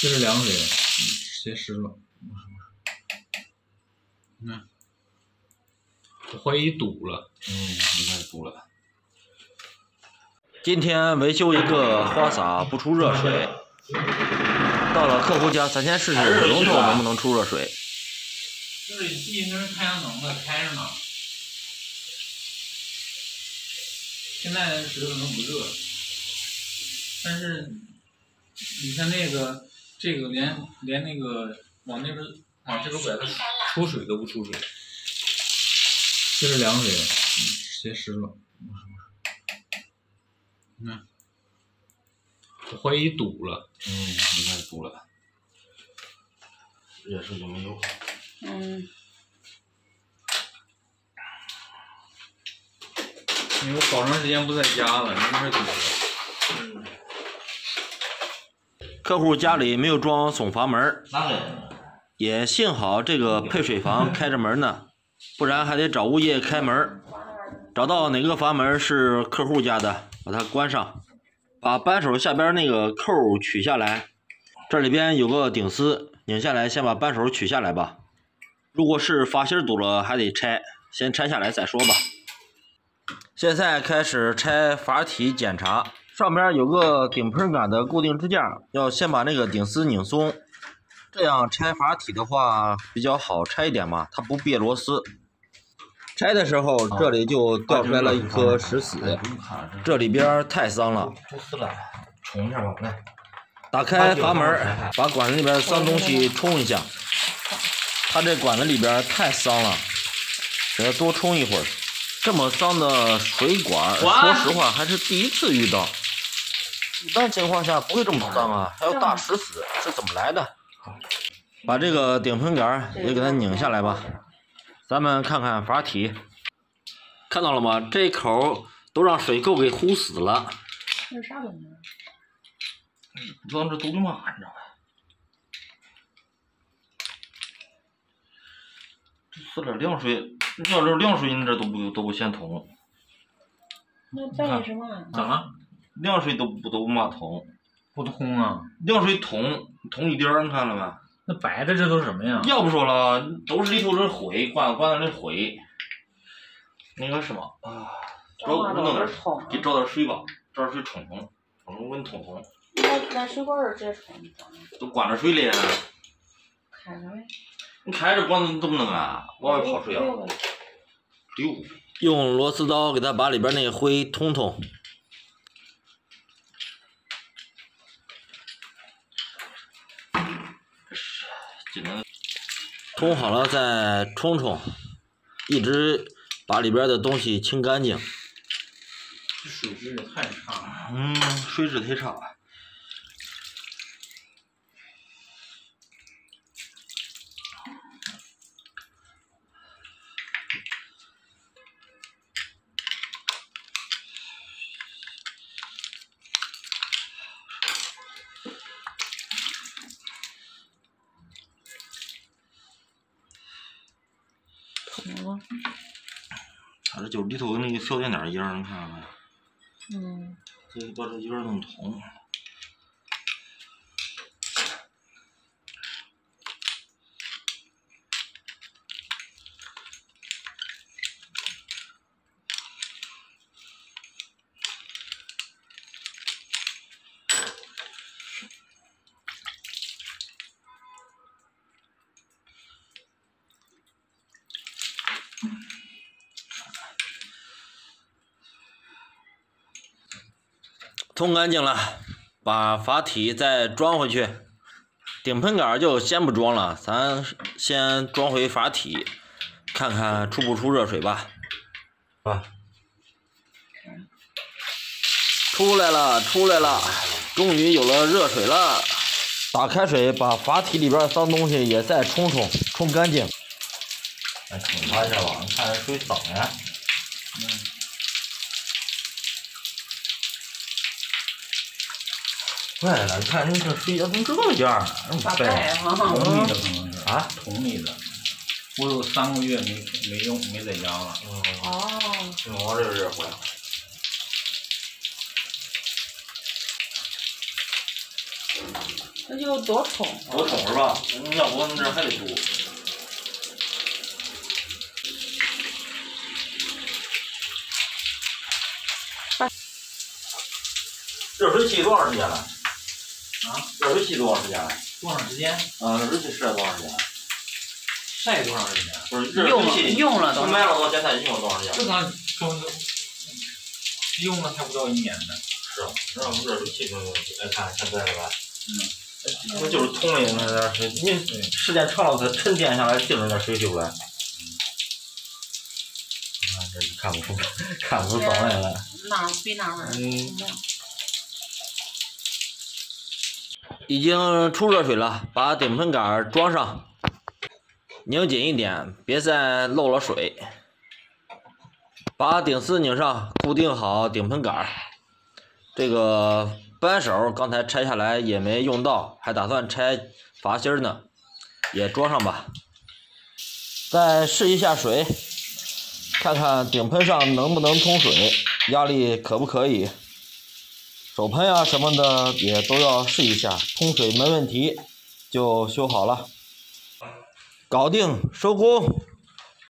这是凉水，直接湿了。你看，我怀疑堵了。应该堵了。今天维修一个花洒不出热水，到了客户家，咱先试试龙头能不能出热水。这里第一根太阳能的开着呢，现在使可能不热，但是你看那个这个连那个往那边往这边拐，它出水都不出水。这是凉水，直接湿了。你看，我怀疑堵了。应该堵了。热水就没有。因为我好长时间不在家了，没法堵了。客户家里没有装送阀门，也幸好这个配水房开着门呢，不然还得找物业开门。找到哪个阀门是客户家的，把它关上，把扳手下边那个扣取下来，这里边有个顶丝，拧下来，先把扳手取下来吧。如果是阀芯堵了，还得拆，先拆下来再说吧。现在开始拆阀体检查，上边有个顶喷杆的固定支架，要先把那个顶丝拧松，这样拆阀体的话比较好拆一点嘛，它不别螺丝。拆的时候这里就掉出来了一颗石子，这里边太脏了。冲一下吧，来，打开阀门，把管子里边脏东西冲一下。它这管子里边太脏了，得要多冲一会儿。这么脏的水管，说实话还是第一次遇到。一般情况下不会这么脏啊，还有大石子，是怎么来的？把这个顶喷杆也给它拧下来吧。咱们看看阀体，看到了吗？这口都让水垢给糊死了。这是啥东西？不知道这都干嘛，你知道吗？这点凉水，要是凉水，你这都不嫌通。那在意什么？咋了？凉水都不嘛通，不通啊？凉水通一点儿，你看了没？那白的这都是什么呀？要不说了，都是里头这灰，管子这灰。那个什么啊，给找点水吧，找点水冲，我给你通。那水管儿直接冲，都关着水了。开着呗。你开着管子怎么弄啊？往外跑水啊？溜。用螺丝刀给它把里边那个灰通。通好了再冲，一直把里边的东西清干净。这水质也太差了。水质忒差。它这就里头跟那个小点点一样，你看看没？这把这一边弄通。通干净了，把阀体再装回去。顶喷杆就先不装了，咱先装回阀体，看看出不出热水吧。出来了，终于有了热水了。打开水，把阀体里边脏东西也再冲干净。来冲它一下吧，你看这水脏呀。坏了，你看你这水怎么这么点儿？大白哈。桶里的可能是啊，桶里的。我有3个月没用，没在家了。哦。我这热坏了。那就多冲。多冲是吧？要不这还得煮。热水器多长时间了？啊？热水器多长时间了？多长时间？热水器晒多长时间了？晒多长时间？不是热水器用了从买了到现在用了多长时间？正常用了还不到1年呢。是啊，那我们热水器用看现在了吧？那就是通的那点水，你时间长了它沉淀下来，净那点水就来。这看不出状来了。那比那味儿。已经出热水了，把顶盆杆装上，拧紧一点，别再漏了水。把顶丝拧上，固定好顶盆杆。这个扳手刚才拆下来也没用到，还打算拆阀芯呢，也装上吧。再试一下水，看看顶盆上能不能通水，压力可不可以。手盆啊什么的也都要试一下，通水没问题就修好了，搞定收工。